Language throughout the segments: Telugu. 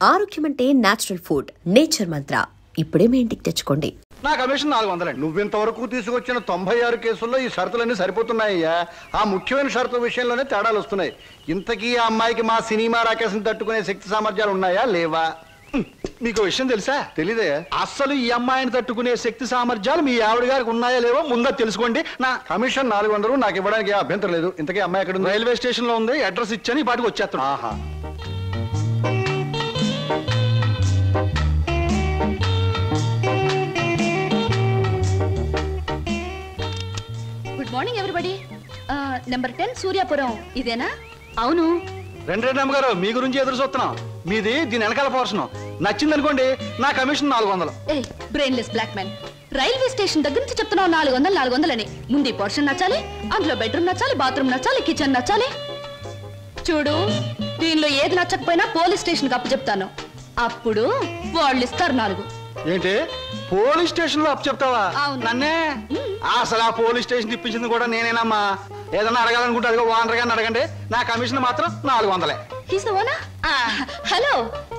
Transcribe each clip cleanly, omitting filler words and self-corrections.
ఆరోగ్యం అంటే నేచురల్ ఫుడ్, నేచర్ మంత్ర. ఇప్పుడే మీ ఇంటికి తెచ్చుకోండి. నా కమిషన్ 400. నువ్వింతవరకు తీసుకొచ్చిన 96 కేసుల్లో ఈ షరతులన్నీ సరిపోతున్నాయ్యా. ఆ ముఖ్యమైన షరతుల విషయంలోనే తేడాలు వస్తున్నాయి. ఇంతకీ ఆ అమ్మాయికి మా సినిమా రాకేశం తట్టుకునే శక్తి సామర్థ్యాలు ఉన్నాయా లేవా? మీకు విషయం తెలుసా? తెలీదే. అస్సలు ఈ అమ్మాయిని తట్టుకునే శక్తి సామర్థ్యాలు మీ ఆవిడ గారికి ఉన్నాయా లేవో ముందా తెలుసుకోండి. నా కమిషన్ 400 నాకు ఇవ్వడానికి అభ్యంతరం లేదు. ఇంతకీ అమ్మాయి ఎక్కడ ఉంది? రైల్వే స్టేషన్ లో ఉంది. అడ్రస్ ఇచ్చాను, ఈ పాటికి వచ్చేస్తాను. ఆహా. Good morning everybody. Number 10 Suryapuram ఇదేనా? అవును. రెండు అమ్మగారు, మీ గురించి ఎదురు చూస్తున్నాం. మీది దీని వెనకాల పోర్షన్ నచ్చింది అనుకోండి, నా commission 400. A brainless black man, railway station దగ్గర నుంచి చెప్తున్నావు 400 అని. ముందు పోర్షన్ నచ్చాలి, అందులో బెడ్రూమ్ నచ్చాలి, బాత్రూమ్ నచ్చాలి, కిచెన్ నచ్చాలి. చూడు, దీనిలో ఏది నచ్చకపోయినా పోలీస్ స్టేషన్ కి అప్పు చెప్తాను. అప్పుడు వాళ్ళు ఇస్తారు 4. ఏంటి పోలీస్ స్టేషన్ లో అప్పు చెప్తావా? అవును. నన్నే? అసలు ఆ పోలీస్ స్టేషన్ ఇప్పించింది కూడా నేనేనమ్మా. ఏదన్నా అడగాలనుకుంటే అదిగో ఓనర్ గారిని అడగండి. నా కమిషన్ మాత్రం 400. హలో,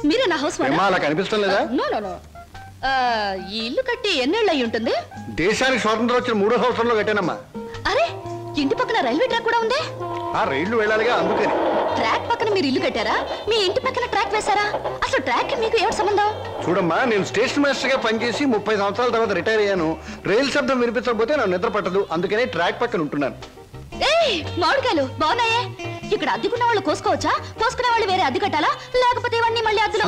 మీరే నా హౌస్ అలా కనిపిస్తాం లేదా? ఈ ఇల్లు కట్టి ఎన్నేళ్ళు అయి ఉంటుంది? దేశానికి స్వాతంత్రం వచ్చిన 3వ సంవత్సరంలో కట్టానమ్మా. అరే, ఇంటి పక్కన రైల్వే ట్రాక్ కూడా ఉంది. ఆ రైళ్లు వెళ్ళాలిగా, అందుకని. ట్రాక్ పక్కన మీరు ఇల్లు కట్టారా? మీ ఇంటి పక్కన ట్రాక్ వేశారా? అసలు ట్రాక్ మీకు ఏమిటి సంబంధం? చూడమ్మా, నేను స్టేషన్ మాస్టర్ గా పనిచేసి 30 సంవత్సరాల తర్వాత రిటైర్ అయ్యాను. రైలు శబ్దం వినిపించకపోతే నాకు నిద్ర పట్టదు. అందుకనే ట్రాక్ పక్కన ఉంటున్నాను. మామిడికాయలు బాగున్నాయే. ఇక్కడ అద్దెకున్న వాళ్ళు కోసుకోవచ్చా? కోసుకునే వాళ్ళు వేరే అద్దె కట్టాలా? లేకపోతే ఇవన్నీ మళ్ళీ అద్దెలో?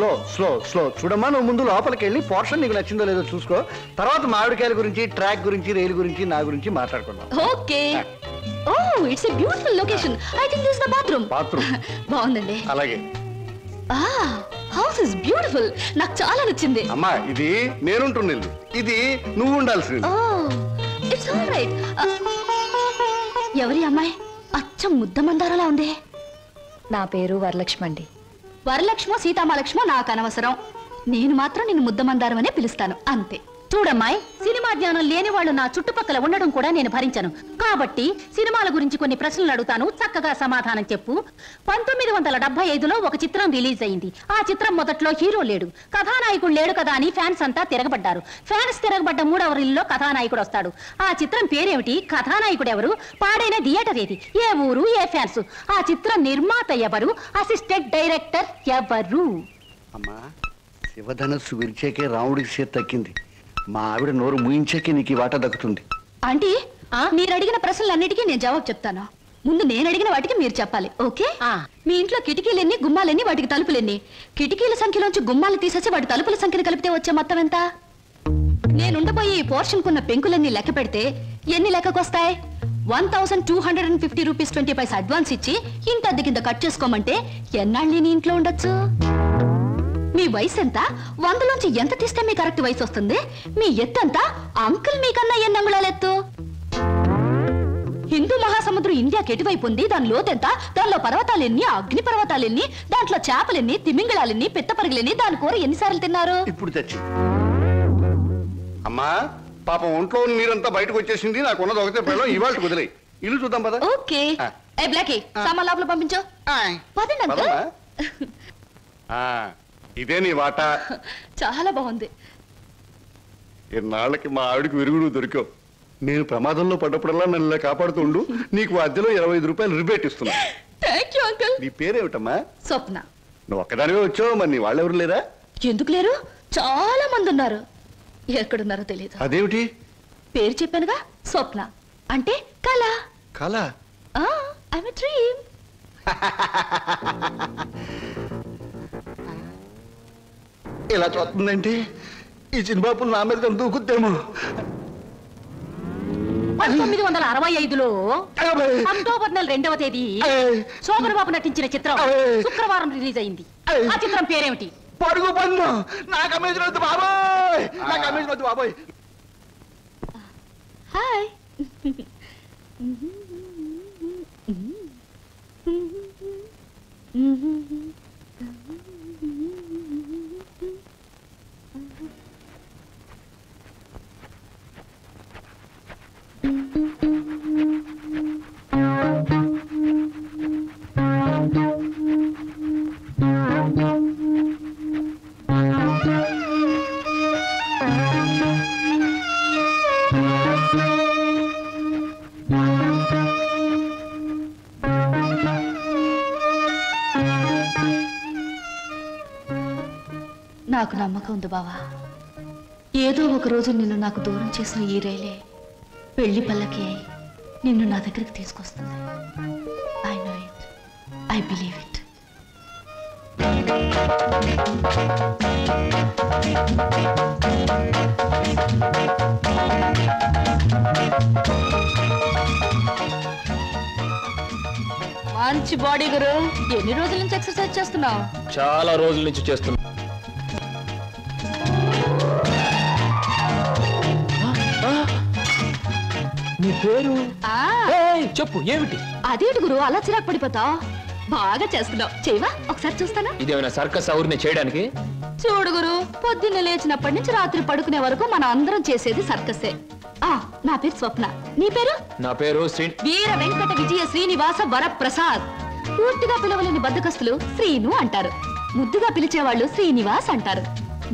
స్లో చూడమ్మా, నువ్వు ముందు లోపలికి వెళ్ళి పోర్షన్ నీకు నచ్చిందో లేదో చూసుకో. తర్వాత మామిడికాయల గురించి, ట్రాక్ గురించి, రైలు గురించి, నా గురించి మాట్లాడుకుందాం. Okay. Oh, it's a beautiful location. I think this is the bathroom. బాగుందండి. అలాగే. House is beautiful. నాకు చాలా నచ్చింది. అమ్మా, ఇది నేనుంటున్న ఇల్లు, ఇది నువ్వు ఉండాల్సింది. It's all right. ఎవరి అమ్మాయి? అచ్చం ముద్ద మందారలా ఉంది. నా పేరు వరలక్ష్మి అండి. వరలక్ష్మో సీతామలక్ష్మో నాకు అనవసరం. నేను మాత్రం నిన్ను ముద్ద మందారం అనే పిలుస్తాను, అంతే. చూడమ్మాయి, సినిమా జ్ఞానం లేని వాళ్ళు నా చుట్టుపక్కల ఉండడం కూడా నేను భరించను. కాబట్టి సినిమాల గురించి కొన్ని ప్రశ్నలు అడుగుతాను, చక్కగా సమాధానం చెప్పు. 1975లో ఒక చిత్రం రిలీజ్ అయింది. ఆ చిత్రం మొదట్లో హీరో లేడు, కథానాయకుడు లేడు కదా అని ఫ్యాన్స్ అంతా తిరగబడ్డారు. ఫ్యాన్స్ తిరగబడ్డ 3వ రీల్లో కథానాయకుడు వస్తాడు. ఆ చిత్రం పేరేమిటి? కథానాయకుడు ఎవరు? పాడైన థియేటర్ ఏది? ఏ ఊరు? ఏ ఫ్యాన్స్? ఆ చిత్రం నిర్మాత ఎవరు? అసిస్టెంట్ డైరెక్టర్ ఎవరు? అమ్మా, శివధనస్సు విరిచేకే రాముడికి చేతి తక్కింది. మా ఆవిడ నోరు ముయించాకే నీకు ఈ వాటా దక్కుతుంది. ఆంటీ, మీరు అడిగిన ప్రశ్నలన్నిటికీ నేను జవాబు చెప్తాను. ముందు నేను అడిగిన వాటికి మీరు చెప్పాలి, ఓకే? మీ ఇంట్లో కిటికీలెన్ని, గుమ్మాలెన్ని, వాటికి తలుపులెన్ని? కిటికీల సంఖ్యలోంచి గుమ్మాలు తీసేసి వాటి తలుపుల సంఖ్యను కలిపితే వచ్చే మొత్తం ఎంత? నేనుండబోయే ఈ పోర్షన్ కున్న పెంకులన్నీ లెక్క పెడితే ఎన్ని లెక్కకొస్తాయి? 1250 రూపీస్ 20 పైసా అడ్వాన్స్ ఇచ్చి ఇంటి అద్దె కింద కట్ చేసుకోమంటే ఎన్నాళ్ళు నేను ఇంట్లో ఉండొచ్చు? మీ వయసు ఎంత? 100లోంచి ఎంత తీస్తే మీ కరెక్ట్ వయసు వస్తుంది? మీ ఎత్తు ఎంత? అంకుల్ మీకన్నా ఎన్ని అంగుళాల ఎత్తు? హిందూ మహాసముద్రం ఇండియాకి ఎటువైపు ఉంది? దాని లోతెంత? దానిలో పర్వతాలెన్ని, అగ్ని పర్వతాలెన్ని, దాంట్లో చేపలెన్ని, తిమింగళాలెన్ని, పిత్తపరుగులెన్ని, దాని కూర ఎన్నిసార్లు తిన్నారు? ఇప్పుడు తెచ్చి. అమ్మా, పాపం ఒంట్లో నీరంతా బయటకు వచ్చేసింది. నాకున్నది ఒకటే పిల్లలు, ఇవాళ కుదిలే. ఇల్లు చూద్దాం పద. ఓకే. ఏ బ్లాకీ, సామాన్ లోపల పంపించు. పదండి అంకుల్. ఇదే నీ వాటా. చాలా బాగుంది. ఇన్నాళ్ళకి మా ఆవిడికి విరుగుడు దొరికావు. నేను ప్రమాదంలో పడ్డప్పుడల్లా నన్ను ఇలా కాపాడుతుండు. నీకు అద్దెలో 25 రూపాయలు రిబేట్ ఇస్తున్నా. Thank you uncle. నీ పేరేమిటమ్మా? స్వప్న. నువ్వు ఒక్కదానివే వచ్చావు, మరి నీ వాళ్ళెవరు లేరా? ఎందుకు లేరు? చాలా మంది ఉన్నారు. ఎక్కడున్నారో తెలియదు. అదేమిటి? పేరు చెప్పానుగా, స్వప్న అంటే కళ. కళ? I'm a dream. ఇలా చూస్తుందంటే ఈ చిన్నబాబు నా మీద దూకుద్దేమో. 1965లో అక్టోబర్ నెల 2వ తేదీ శోభన్ బాబు నటించిన చిత్రం శుక్రవారం రిలీజ్ అయింది. ఆ చిత్రం పేరేమిటి? పడుగు పన్ను. నాకు అమేజన్ వద్దు బాబోయ్, నాకు అమేజన్ వద్దు బాబోయ్. హాయ్. నాకు నమ్మకం ఉంది బావా. ఏదో ఒక రోజు నిన్ను నాకు దూరం చేసిన ఈ రైలే పెళ్లి పల్లకి అయి నిన్ను నా దగ్గరికి తీసుకొస్తుంది. I know it, I believe it. మంచి బాడీ గురు. ఎన్ని రోజుల నుంచి ఎక్సర్సైజ్ చేస్తున్నావు? చాలా రోజుల నుంచి చేస్తున్నా. నీ పేరు చెప్పు, ఏమిటి? అదేంటి గురు అలా చిరాకు పడిపోతావు? బాగా చేస్తున్నావు. చేయవా ఒకసారి చూస్తానా? ఇదేమైనా సర్కస్ ఊరిని చేయడానికి? చూడు గురు, పొద్దున్న లేచినప్పటి నుంచి రాత్రి పడుకునే వరకు మనం అందరం చేసేది సర్కసే. నా పేరు స్వప్న. నీ పేరు? నా పేరు వీర వెంకట విజయ శ్రీనివాస వరప్రసాద్. పూర్తిగా పిలవలేని బద్దకస్తులు శ్రీను అంటారు, ముద్దుగా పిలిచేవాళ్ళు శ్రీనివాస్ అంటారు.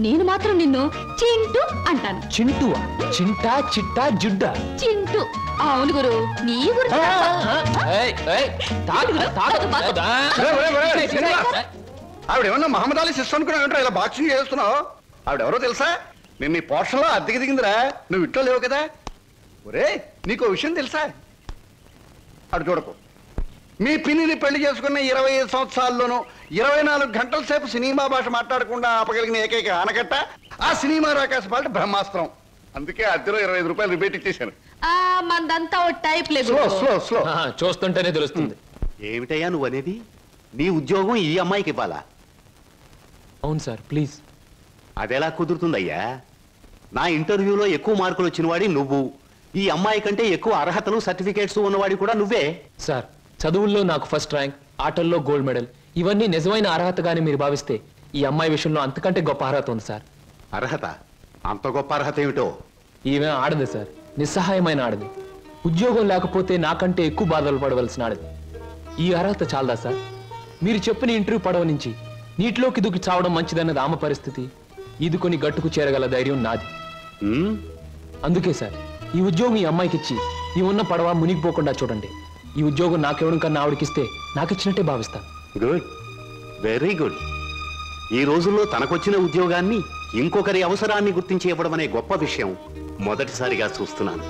నేను మాత్రం నిన్ను చింటూ అంటాను. చింటువా? చింటా, చిట్టా, జుడ్డా? చింటూ. అవును గురు, నీ గురించి ఆవిడేమన్నా మహమ్మద్ అలీ సిస్టర్ అనుకున్నావు, ఇలా బాక్సింగ్ చేస్తున్నావు? ఆవిడెవరో తెలుసా? నేను నీ పోర్షన్లో అద్దెకి దిగిందిరా, నువ్వు ఇంట్లో లేవు కదా. ఒరే నీకు విషయం తెలుసా? అటు చూడకు. మీ పిన్నిని పెళ్లి చేసుకున్న 25 సంవత్సరాల్లోనూ 24 గంటల సేపు సినిమా భాష మాట్లాడకుండా ఆపగలిగిన ఏకైక ఆనకట్ట ఆ సినిమా రాకాశ పాట బ్రహ్మాస్త్రం. అందుకే అద్దెలో 25 రూపాయలు రిబేట్ ఇచ్చేశాను. మందంతా టైప్ లేదు. స్లో చూస్తుంటేనే తెలుస్తుంది. ఏమిటయ్యా నువ్వు అనేది? నీ ఉద్యోగం ఈ అమ్మాయికి ఇవ్వాలా? అవును సార్, ప్లీజ్. అదెలా కుదురుతుందయ్యా? నా ఇంటర్వ్యూలో ఎక్కువ మార్కులు వచ్చినవాడి నువ్వు, ఈ అమ్మాయి కంటే ఎక్కువ అర్హతలు సర్టిఫికేట్స్ ఉన్నవాడి కూడా నువ్వే. సార్, చదువుల్లో నాకు ఫస్ట్ ర్యాంక్, ఆటల్లో గోల్డ్ మెడల్, ఇవన్నీ నిజమైన అర్హతగానే మీరు భావిస్తే ఈ అమ్మాయి విషయంలో అంతకంటే గొప్ప అర్హత ఉంది సార్. అర్హత? అంత గొప్ప అర్హత ఏమిటో? ఈమె ఆడదు సార్, నిస్సహాయమైన ఆడది. ఉద్యోగం లేకపోతే నాకంటే ఎక్కువ బాధలు పడవలసిన ఆడది. ఈ అర్హత చాలదా సార్? మీరు చెప్పిన ఇంటర్వ్యూ పడవ నుంచి నీటిలోకి దూకి చావడం మంచిదన్నది ఆమె పరిస్థితి. ఈదుకొని గట్టుకు చేరగల ధైర్యం నాది. అందుకే సార్, ఈ ఉద్యోగం ఈ అమ్మాయికి ఇచ్చి ఈ ఉన్న పడవ మునిగిపోకుండా చూడండి. ఈ ఉద్యోగం నాకెవడం కన్నా ఆవిడకిస్తే నాకిచ్చినట్టే భావిస్తాను. Good, very good. ఈ రోజుల్లో తనకొచ్చిన ఉద్యోగాన్ని ఇంకొకరి అవసరాన్ని గుర్తించి ఇవ్వడం అనే గొప్ప విషయం మొదటిసారిగా చూస్తున్నాను.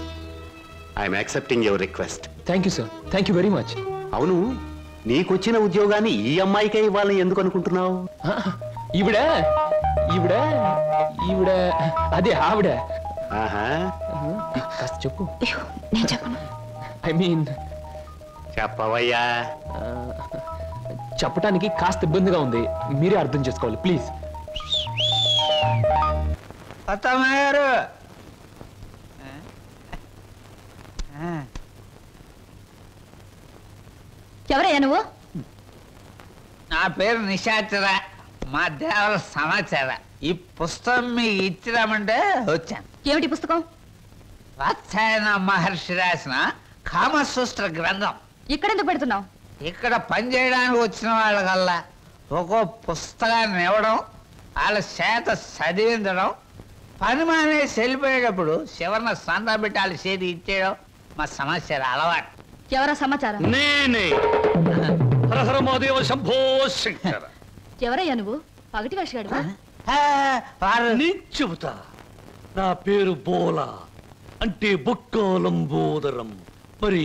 I'm accepting your request. Thank you sir, thank you very much. అవును, నీకొచ్చిన ఉద్యోగాన్ని ఈ అమ్మాయికే ఇవ్వాలని ఎందుకు అనుకుంటున్నావు? ఈవిడ ఈవిడ ఈవిడ అదే ఆవిడ. కాస్త చెప్పు. నేను చెప్పను. ఐ మీన్ చెప్పవయ్యా. చెప్పటానికి కాస్త ఇబ్బందిగా ఉంది, మీరే అర్థం చేసుకోవాలి ప్లీజ్. ఎవరయ్యా నువ్వు? నా పేరు నిశాచర, మా దేవర సమాచార. ఈ పుస్తకం మీకు ఇచ్చిరామంటే వచ్చాను. ఏమిటి పుస్తకం? వాత్సాయన మహర్షి రాసిన కామసూత్ర గ్రంథం. ఇక్కడెందుకు పెడుతున్నావు? ఇక్కడ పనిచేయడానికి వచ్చిన వాళ్ళకల్లా ఒక్కో పుస్తకాన్ని ఇవ్వడం, వాళ్ళ చేత చదివించడం, పని మానేసి వెళ్ళిపోయేటప్పుడు చివరిన సందా పెట్టి వాళ్ళ చేతి ఇచ్చేయడం మా సమాచార అలవాటు. ఎవరా సమాచారం? నేనే హరహరమాదేవ శంభో శంకర. ఎవరయ్యా నువ్వు? పగటి వేషగాడు. నీ చెబుతా. నా పేరు బోలా, అంటే బొక్కోలంబోదరం. మరి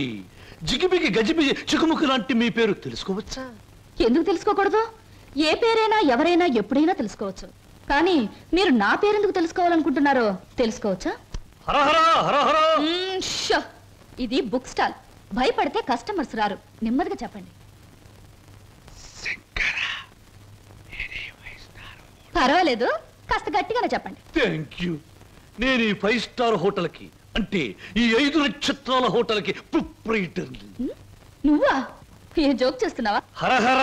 జిగిబిగి గజిబిగి చికుముకు లాంటి మీ పేరు తెలుసుకోవచ్చా? ఎందుకు తెలుసుకోకూడదు? ఏ పేరైనా ఎవరైనా ఎప్పుడైనా తెలుసుకోవచ్చు. కానీ మీరు నా పేరెందుకు తెలుసుకోవాలనుకుంటున్నారో తెలుసుకోవచ్చా? హరహర హరహర. ఇది బుక్ స్టాల్, భయపడితే కస్టమర్స్ రారు. నెమ్మదిగా చెప్పండి. పర్వాలేదు, కాస్త గట్టిగానే చెప్పండి. Thank you. నేను ఈ 5 స్టార్ హోటల్ కి, అంటే ఈ 5 నక్షత్రాల హోటల్ కి ప్రొప్రైటర్. నువ్వా? ఏ జోక్ చేస్తున్నావా? హరహర.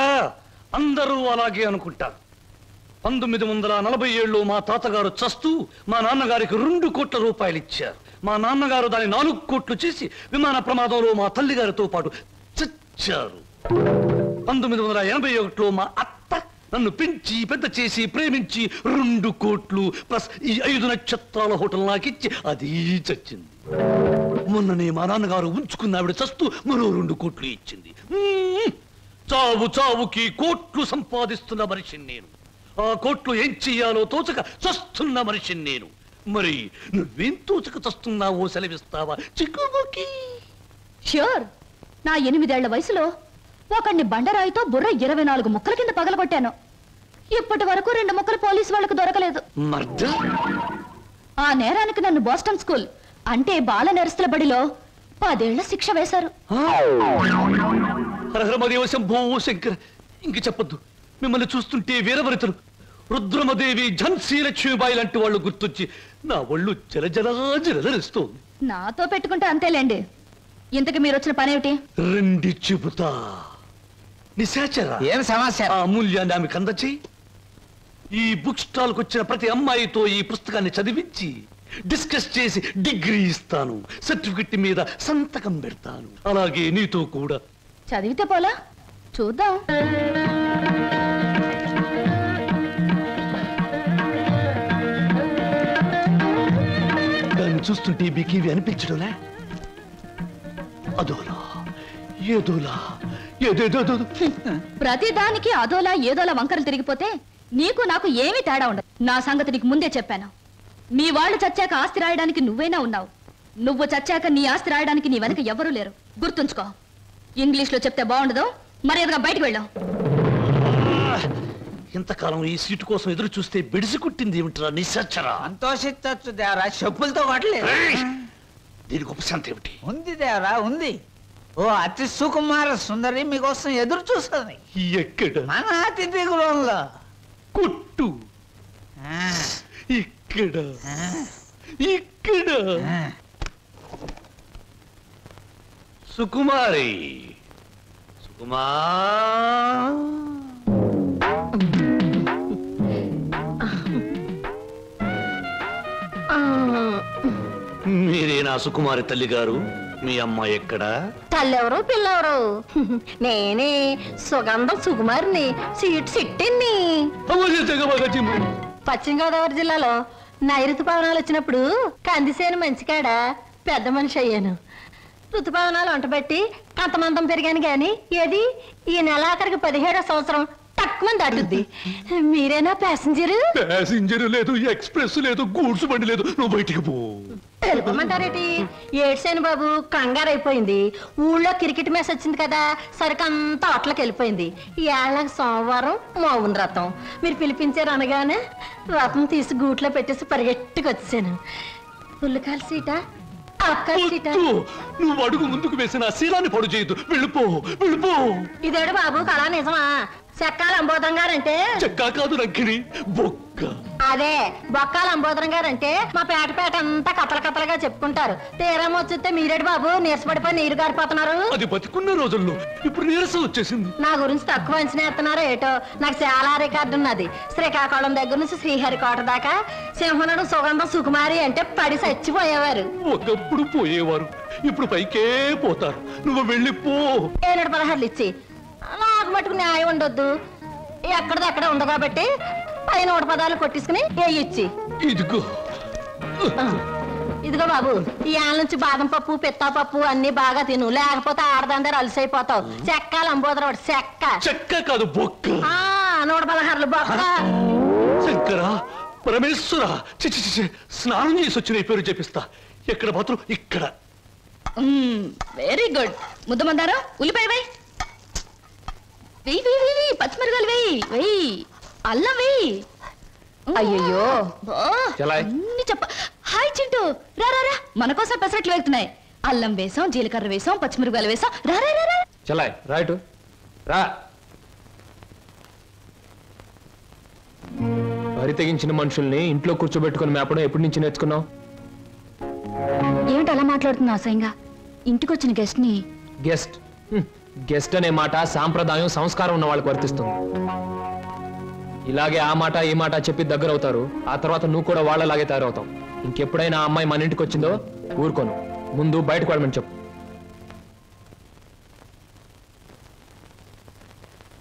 అందరూ అలాగే అనుకుంటారు. 1947లో మా తాతగారు చస్తూ మా నాన్నగారికి 2 కోట్ల రూపాయలు ఇచ్చారు. మా నాన్నగారు దాన్ని 4 కోట్లు చేసి విమాన ప్రమాదంలో మా తల్లిగారితో పాటు చచ్చారు. 1981లో మా అత్త నన్ను పెంచి పెద్ద చేసి ప్రేమించి 2 కోట్లు ప్లస్ ఈ 5 నక్షత్రాల హోటల్ నాకిచ్చి అది చచ్చింది. మొన్ననే మా నాన్నగారు ఉంచుకున్న ఆవిడ చస్తూ మరో 2 కోట్లు ఇచ్చింది. చావు చావుకి కోట్లు సంపాదిస్తున్న మనిషిని నేను. ఆ కోర్టులో ఏం చెయ్యాలో తోచక చస్తున్న మనిషిని నేను. మరి నువ్వేం తోచక చస్తున్నావో సెలవిస్తావా చిక్కుబుకి? ష్యూర్. నా 8 ఏళ్ల వయసులో ఒకడిని బండరాయితో బుర్ర 24 ముక్కల కింద పగలగొట్టాను. ఇప్పటి వరకు 2 ముక్కలు పోలీసు వాళ్ళకు దొరకలేదు. ఆ నేరానికి నన్ను బోస్టన్ స్కూల్ అంటే బాల నెరస్తుల బడిలో 10 ఏళ్ల శిక్ష వేశారు. హరహరమదేవ శంభో శంకర్. ఇంక చెప్పొద్దు. మిమ్మల్ని చూస్తుంటే వీరవరితలు రుద్రమదేవి, ఝన్సీ లక్ష్మీబాయి లాంటి వాళ్ళు గుర్తొచ్చి నా ఒళ్ళు జలజలరిస్తోంది. నాతో పెట్టుకుంటే అంతేలేండి. ఇంతకు మీరు వచ్చిన పనేమిటి? రండి చెబుతా. నిశాచర ఏం సమస్య? ఆ అమూల్యాన్ని ఆమెకు అందచేయి. ఈ బుక్ స్టాల్ వచ్చిన ప్రతి అమ్మాయితో ఈ పుస్తకాన్ని చదివించి డిస్కస్ చేసి డిగ్రీ ఇస్తాను. సర్టిఫికెట్ మీద సంతకం పెడతాను. అలాగే నీతో కూడా. చదివితే పోలా? చూద్దాం. దాన్ని చూస్తుంటే బికివి అనిపించడంలే. అదోలా ఏదోలా ఏదేదో. ప్రతి దానికి అదోలా ఏదోలా వంకరలు తిరిగిపోతే నీకు నాకు ఏమీ తేడా ఉండదు. నా సంగతి నీకు ముందే చెప్పాను. మీ వాళ్ళు చచ్చాక ఆస్తి రాయడానికి నువ్వైనా ఉన్నావు. నువ్వు చచ్చాక నీ ఆస్తి రాయడానికి నీ వెనక ఎవరూ లేరు. గుర్తుంచుకో. ఇంగ్లీష్లో చెప్తే బాగుండదు. మర్యాదగా బయటకు వెళ్ళాం. ఇంతకాలం ఈ సీటు కోసం ఎదురు చూస్తే బెడిసి కుట్టింది ఏమిట్రా నిశాచరా? సంతోషించచ్చు దేవరా, చెప్పులతో కొట్టలేదు. దీనికి ఉపశాంతి ఏమిటి? ఉంది దేవరా, ఉంది. ఓ అతి సుకుమార సుందరి మీకోసం ఎదురు చూస్తుంది. ఎక్కడ? మన అతిథి గృహంలో. కొట్టు. ఇక్కడ ఇక్కడ. సుకుమారి, సుకుమా. మీరే నా సుకుమారి తల్లి గారు. మీ అమ్మ ఎక్కడా? తల్లెవరు పిల్లెవరు? నేనే సుగంధం సుకుమారిని, సీట్ సిట్టిని. పశ్చిమ గోదావరి జిల్లాలో నైరుతుపవనాలు వచ్చినప్పుడు కందిసేను మంచికాడ పెద్ద మనిషి అయ్యాను. ఋతుపవనాలు వంటబెట్టి కంతమందం పెరిగాను గాని ఏది ఈ నెలాఖరికి 17వ సంవత్సరం తక్కువ దాటుద్ది. మీరేనా ప్యాసింజరు? ప్యాసింజర్ లేదు, ఎక్స్ప్రెస్ లేదు, గూడ్స్ బండి లేదు. నువ్వు బయటికి పో. వెళ్ళిపోమంటారేటి? ఏడ్సేను బాబు, కంగారు అయిపోయింది. ఊళ్ళో క్రికెట్ మ్యాచ్ వచ్చింది కదా, సరికంతా అట్లకి వెళ్ళిపోయింది. ఏళ్ళకి సోమవారం మౌన రథం. మీరు పిలిపించారు అనగానే రథం తీసి గూట్లో పెట్టేసి పరిగెట్టుకు వచ్చాను. పుల్లకాల సీట, అక్కల సీట. నువ్వు అడుగు ముందుకు వేసిన శీలాన్ని పొడు చేయదు. వెళ్ళిపో, వెళ్ళిపో. ఇదేడు బాబు కళా నిజమా? చెక్కాల అంబోధరం గారంటే చెక్కా కాదు రంకిని, బొక్క. అదే బొక్కాల అంబోధరం గారంటే మా పేట అంతా కథలుగా చెప్పుకుంటారు. తీరం వచ్చితే మీరేడు బాబు నీరసపడిపోయి నీరు గారిపోతున్నారు. అది బతికున్న రోజుల్లో, ఇప్పుడు నీరసం వచ్చేసింది. నా గురించి తక్కువ అంచనా ఎత్తున్నారో ఏటో. నాకు చాలా రికార్డు ఉన్నది. శ్రీకాకుళం దగ్గర నుంచి శ్రీహరికోట దాకా సింహనుడు సుగంధం సుకుమారి అంటే పడి చచ్చిపోయేవారు. ఒకప్పుడు పోయేవారు, ఇప్పుడు పైకే పోతారు. నువ్వు వెళ్ళిపో. 716 ఇచ్చి నాకు మటుకు న్యాయం ఉండొద్దు. ఎక్కడిది అక్కడ ఉంది కాబట్టి పైన 100 పదాలు కొట్టించుకుని ఇచ్చి. ఇదిగో ఇదిగో బాబు, ఈ ఆళ్ళ నుంచి బాదం పప్పు, పిత్తా పప్పు అన్ని బాగా తిను. లేకపోతే ఆడదందరూ అలసైపోతావు. చెక్కాలి అంబోదరం చెక్క. చెక్క కాదు, బొక్క. 116 బొక్క. శంకర, పరమేశ్వర, చిచి స్నానం చేసి వచ్చిన పేరు చెప్పిస్తా. ఎక్కడ మాత్రం ఇక్కడ. Very good. ముద్దమందారా, ఉల్లిపాయ వేయి, వెయ్యి వెయ్యి, పచ్చిమిరకాయలు వెయ్యి, వెయ్యి, అల్లం వెయ్యి. అయ్యో అన్ని చెప్ప. హాయ్ చింటూ, రా రా రా, మన కోసం పెసరట్లు వెళ్తున్నాయి. అల్లం వేసాం, జీలకర్ర వేసాం, పచ్చిమిరకాయలు వేసాం. రా రా రా రా. చలాయ్ రైట్ రా. వరి తెగించిన మనుషుల్ని ఇంట్లో కూర్చోబెట్టుకుని మేపడం ఎప్పటి నుంచి నేర్చుకున్నావు? ఏమిటి అలా మాట్లాడుతున్నా అసహ్యంగా? ఇంటికి వచ్చిన గెస్ట్ ని. గెస్ట్ గెస్ట్ అనే మాట సాంప్రదాయం, సంస్కారం ఉన్న వాళ్ళకి వర్తిస్తుంది. ఇలాగే ఆ మాట ఈ మాట చెప్పి దగ్గర అవుతారు. ఆ తర్వాత నువ్వు కూడా వాళ్ళలాగే తయారవుతావు. ఇంకెప్పుడైనా ఆ అమ్మాయి మన ఇంటికి వచ్చిందో ఊరుకోను. ముందు బయటకు వెళ్ళమని చెప్పు.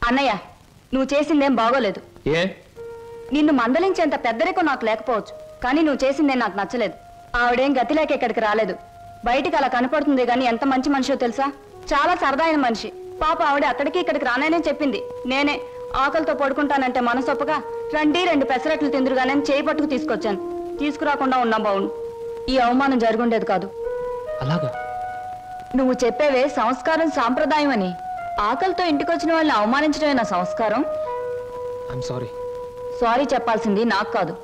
అన్నయ్య, నువ్వు చేసిందేం బాగోలేదు. ఏ? నిన్ను మందలించేంత పెద్దరికం నాకు లేకపోవచ్చు, కానీ నువ్వు చేసిందేం నాకు నచ్చలేదు. ఆవిడేం గతి లేక ఇక్కడికి రాలేదు. బయటికి అలా కనపడుతుంది కానీ ఎంత మంచి మనిషో తెలుసా? చాలా సరదా అయిన మనిషి. పాప ఆవిడ అక్కడికి ఇక్కడికి రాననే చెప్పింది. నేనే ఆకలితో పడుకుంటానంటే మనసొప్పగా రండి 2 పెసరట్లు తిందురుగానే చేయి పట్టుకు తీసుకొచ్చాను. తీసుకురాకుండా ఉన్నా బావును. ఈ అవమానం జరుగుండేది కాదు. అలాగా? నువ్వు చెప్పేవే సంస్కారం సాంప్రదాయం అని. ఆకలితో ఇంటికొచ్చిన వాళ్ళని అవమానించడమే నా సంస్కారం. I'm sorry. సారీ చెప్పాల్సింది నాకు కాదు.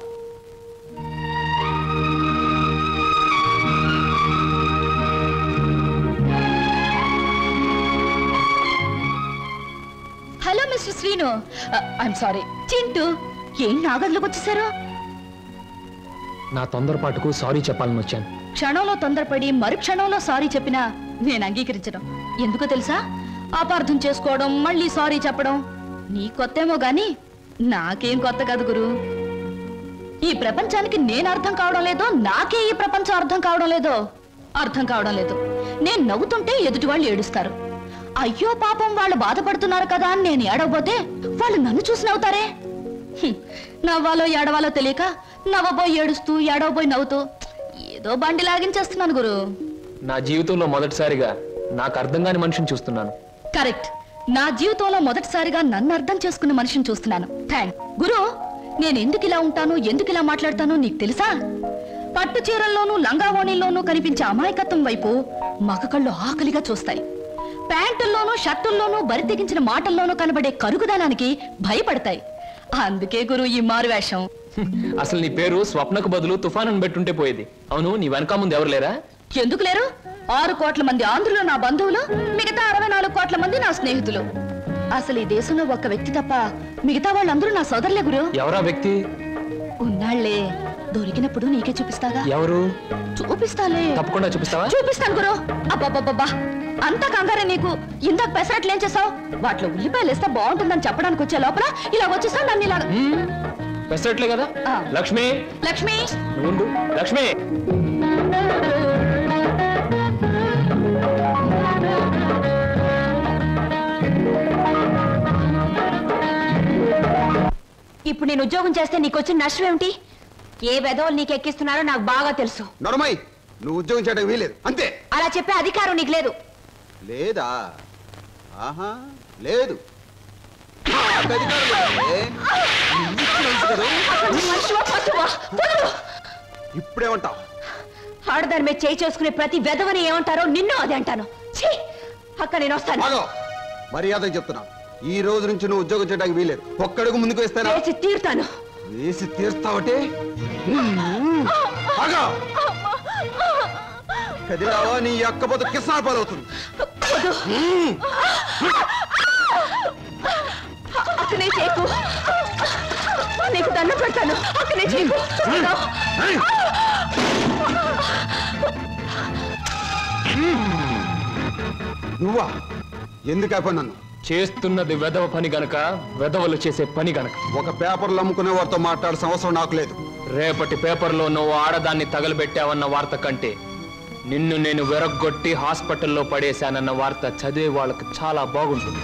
Hello mister Srinu. I'm sorry. Chintu, ఏం నా గదిలోకి వచ్చేసారు? నా తొందరపాటుకు సారీ చెప్పాలని వచ్చాను. క్షణంలో తొందరపడి మరు క్షణంలో సారీ చెప్పినా నేను అంగీకరించడం. ఎందుకో తెలుసా? అపార్థం చేసుకోవడం, మళ్ళీ సారీ చెప్పడం నీ కొత్తేమో గాని నాకేం కొత్త కాదు గురు. ఈ ప్రపంచానికి నేను అర్థం కావడం లేదో, నాకే ఈ ప్రపంచం అర్థం కావడం లేదు. నేను నవ్వుతుంటే ఎదుటి వాళ్ళు ఏడుస్తారు. అయ్యో పాపం వాళ్ళు బాధపడుతున్నారు కదా అని నేను ఏడవబోతే వాళ్ళు నన్ను చూసి నవ్వుతారే. నవ్వాలో ఏడవాలో తెలియక నవ్వబోయి ఏడుస్తూ, ఏడవబోయి నవ్వుతూ ఏదో బండి లాగించేస్తున్నాను గురు. నా జీవితంలో మొదటిసారిగా నాకు అర్థం కాని మనిషిని చూస్తున్నాను. కరెక్ట్. నా జీవితంలో మొదటిసారిగా నన్ను అర్థం చేసుకున్న మనిషిని చూస్తున్నాను. థ్యాంక్ గురు. నేను ఎందుకు ఇలా ఉంటాను, ఎందుకు ఇలా మాట్లాడతానో నీకు తెలుసా? పట్టు చీరల్లోనూ లంగావోణీల్లోనూ కనిపించే అమాయకత్వం వైపు మగ కళ్ళు ఆకలిగా చూస్తాయి. ప్యాంటుల్లోనూ షర్టుల్లోనూ బరి తెగించిన మాటల్లోనూ కనబడే కరుకుదనానికి భయపడతాయి. అందుకే గురు ఈ మారు వేషం. అసలు నీ పేరు స్వప్నకు బదులు తుఫాన్ అని పెట్టుంటే పోయేది. అవును, నీ వెనక ముందు ఎవరు లేరా? ఎందుకు లేరు? 6 కోట్ల మంది ఆంధ్రులు నా బంధువులు, మిగతా 64 కోట్ల మంది నా స్నేహితులు. అసలు ఈ దేశంలో ఒక్క వ్యక్తి తప్ప మిగతా వాళ్ళందరూ నా సోదరులే గురు. ఎవరా వ్యక్తి? ఉన్నాళ్లే, దొరికినప్పుడు నీకే చూపిస్తాగా. ఎవరు? చూపిస్తాలే. తప్పకుండా చూపిస్తావా? చూపిస్తాను గురు. అబ్బబ్బబ్బబ్బా, అంత కంగారే నీకు? ఇందాక పెసరట్లు ఏం చేసావు? వాటిలో ఉల్లిపాయలు వేస్తే బాగుంటుందని చెప్పడానికి వచ్చే లోపల ఇలా వచ్చేసావు నన్ను ఇలా. పెసరట్లే కదా? లక్ష్మి, లక్ష్మి ఉండు. లక్ష్మి, ఇప్పుడు నేను ఉద్యోగం చేస్తే నీకు వచ్చిన నష్టం ఏమిటి? ఏ వెధవలు నీకు ఎక్కిస్తున్నారో నాకు బాగా తెలుసు. నడమై, నువ్వు ఉద్యోగం చేయడం వీలేదు అంతే. అలా చెప్పే అధికారం నీకు లేదు. లేదా? ఆహా, లేదు. ఇప్పుడేమంటావు? ఆడదాని మీద చేయి చేసుకునే ప్రతి వెధవని ఏమంటారో నిన్ను అదే అంటాను. అక్క నేను వస్తాను. మర్యాద చెప్తున్నా, ఈ రోజు నుంచి నువ్వు ఉద్యోగం చేయడానికి వీలేదు. ఒక్కడుగు ముందుకు వేస్తాను. వేసి తీరుతాను. వేసి తీర్స్తావటే? కదిలావా నీ అక్క పోత కిసాన్ పాలవుతుంది. అక్కనే చేయకు, నీకు దండం పెడతాను. అక్కనే చేయకు. నువ్వా? ఎందుకు అయిపోయి నన్ను చేస్తున్నది వెధవ పని గనక, వెధవలు చేసే పని గనక. ఒక పేపర్లు అమ్ముకునే వారితో మాట్లాడాల్సిన అవసరం నాకు లేదు. రేపటి పేపర్లో నువ్వు ఆడదాన్ని తగలబెట్టావన్న వార్త కంటే నిన్ను నేను వెరగొట్టి హాస్పిటల్లో పడేశానన్న వార్త చదివే వాళ్ళకి చాలా బాగుంటుంది.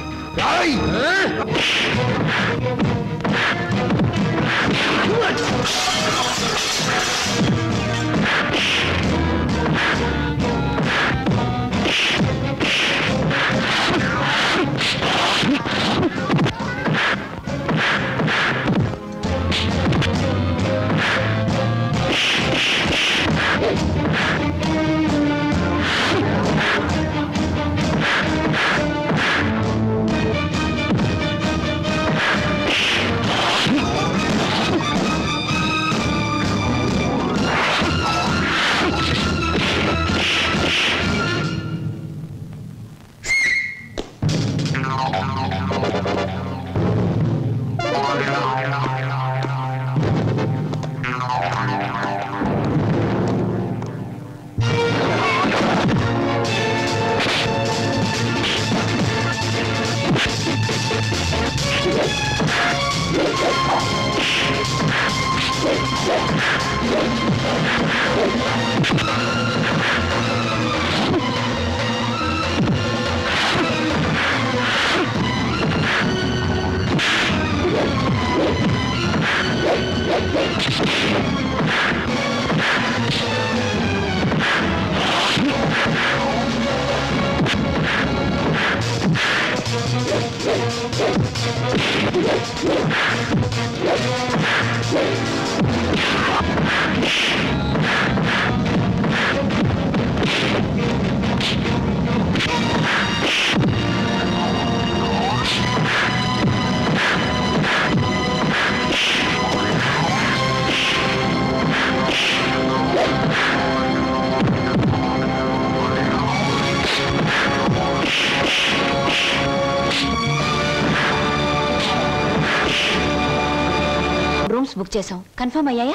రూమ్స్ బుక్ చేసాం, కన్ఫర్మ్ అయ్యాయా?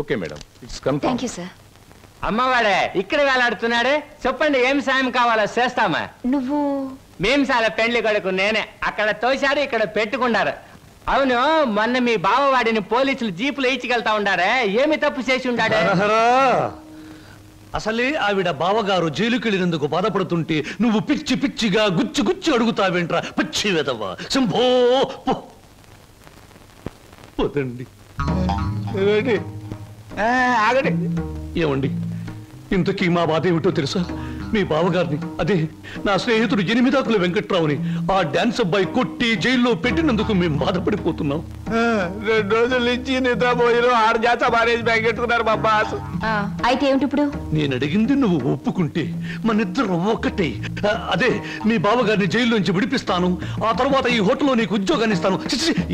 Okay madam, it's confirm. Thank you sir. అమ్మవాడే ఇక్కడ వేలాడుతున్నాడు, చెప్పండి ఏం సాయం కావాలో చేస్తామా. నువ్వు? మేం సాల పెండ్లి కొడుకు నేనే. అక్కడ తోశారు, ఇక్కడ పెట్టుకున్నారు. అవును, మొన్న మీ బావవాడిని పోలీసులు జీపులు ఇచ్చికెళ్తా ఉండారే, ఏమి తప్పు చేసి ఉండాడే? అసలే ఆవిడ బావగారు జైలుకెళ్ళినందుకు బాధపడుతుంటే నువ్వు పిచ్చి పిచ్చిగా గుచ్చి గుచ్చి అడుగుతావేంట్రా పిచ్చి వెదవా. శంభో పోతండి. ఆగండి. ఏమండి, ఇంతకీ మా బాధ ఏమిటో తెలుసా? మీ బావగారిని, అదే నా స్నేహితుడు ఎనిమిదాకుల వెంకట్రావుని ఆ డాన్స్ అబ్బాయి కొట్టి జైల్లో పెట్టినందుకు మేము బాధపడిపోతున్నాం. 2 రోజుల నుంచి నిద్రపోయిన 6 జాత మారేజ్ బ్యాగ్ పెట్టుకున్నారు మా బాస్. అయితే ఏమిటి ఇప్పుడు? నేను అడిగింది నువ్వు ఒప్పుకుంటే మనిద్దరం ఒక్కటే. అదే మీ బావగారిని జైల్లోంచి విడిపిస్తాను, ఆ తర్వాత ఈ హోటల్లో నీకు ఉద్యోగాన్ని ఇస్తాను.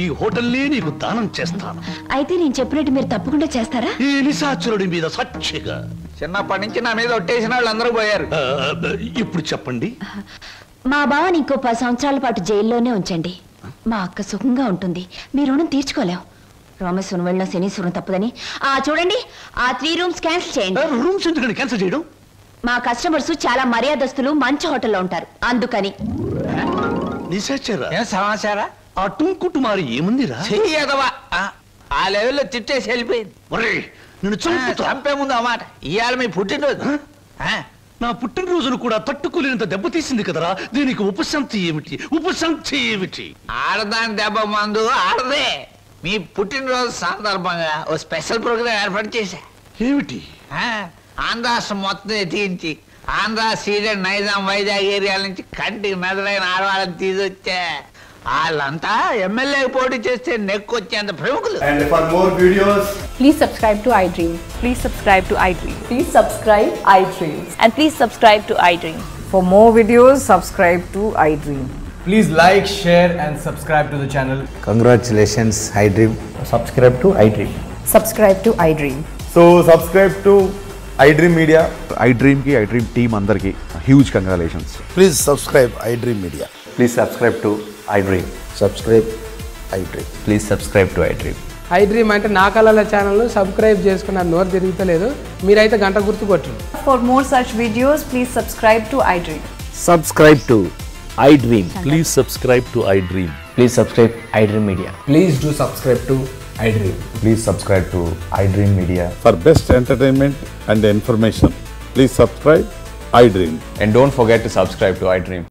ఈ హోటల్నే నీకు దానం చేస్తాను. అయితే నేను చెప్పినట్టు మీరు తప్పకుండా చేస్తారా? ఈ నిశాచరుడి మీద సాక్షిగా. చిన్నప్పటి నుంచి నా మీద ఒట్టేసిన వాళ్ళు అందరూ పోయారు. ఇప్పుడు చెప్పండి. మా బావని ఇంకో 10 సంవత్సరాల పాటు జైల్లోనే ఉంచండి. మా అక్క సుఖంగా ఉంటుంది. మీ రుణం తీర్చుకోలేం. రామేశ్వరం వెళ్ళిన శనీశ్వరం తప్పదని. చూడండి, ఆ 3 రూమ్స్ క్యాన్సిల్ చేయండి. రూమ్స్ ఎందుకని క్యాన్సిల్ చేయడం? మా కస్టమర్స్ చాలా మర్యాదస్తులు, మంచి హోటల్లో ఉంటారు, అందుకని. నిశాచరా సమాచారా? ఆ టుంకుటుమారి ఏముందిరా? చెయ్యదవా, ఆ లెవెల్లో తిట్టేసి వెళ్ళిపోయింది. నేను చంపే ముందు ఆ మాట. ఇవాళ మీ పుట్టినరోజు. నా పుట్టినరోజును కూడా తట్టుకోలేనంత దెబ్బతీసింది కదరా. దీనికి ఉపశాంతి ఏమిటి? ఉపశాంతి ఏమిటి? ఆడదాని దెబ్బ మందు ఆడదే. మీ పుట్టినరోజు సందర్భంగా ఓ స్పెషల్ ప్రోగ్రాం ఏర్పాటు చేశా. ఏమిటి? ఆంధ్రాష్ట్రం మొత్తం ఎత్తించి ఆంధ్ర సీడెడ్ నైజాం వైజాగ్ ఏరియాల నుంచి కంటికి మెదలైన ఆడవాళ్ళని తీసుకొచ్చా. వాళ్ళంతా ఎమ్మెల్యే పోటీ చేస్తే నెక్కొచ్చేంత ప్రముఖులు. And for more videos, please subscribe to iDream. Please subscribe to iDream. Please subscribe iDream. And please subscribe to iDream. For more videos, subscribe to iDream. please like, share and subscribe to the channel. Congratulations, iDream. Subscribe to iDream. Subscribe to iDream. So subscribe to iDream Media. iDream ki iDream team andarki huge congratulations. Please subscribe iDream Media. Please subscribe to iDream. Subscribe iDream. Please subscribe to iDream. iDream అంటే నా కళల ఛానల్ సబ్స్క్రైబ్ చేసుకున్న నోరు తిరుగుతలేదు, మీరైతే గంట గుర్తు కొట్టండి. For more such videos, please subscribe to iDream. Subscribe to iDream. Please subscribe to iDream. Please subscribe iDream Media. Please do subscribe to iDream. Please subscribe to iDream Media. For best entertainment and information, please subscribe iDream. And don't forget to subscribe to iDream.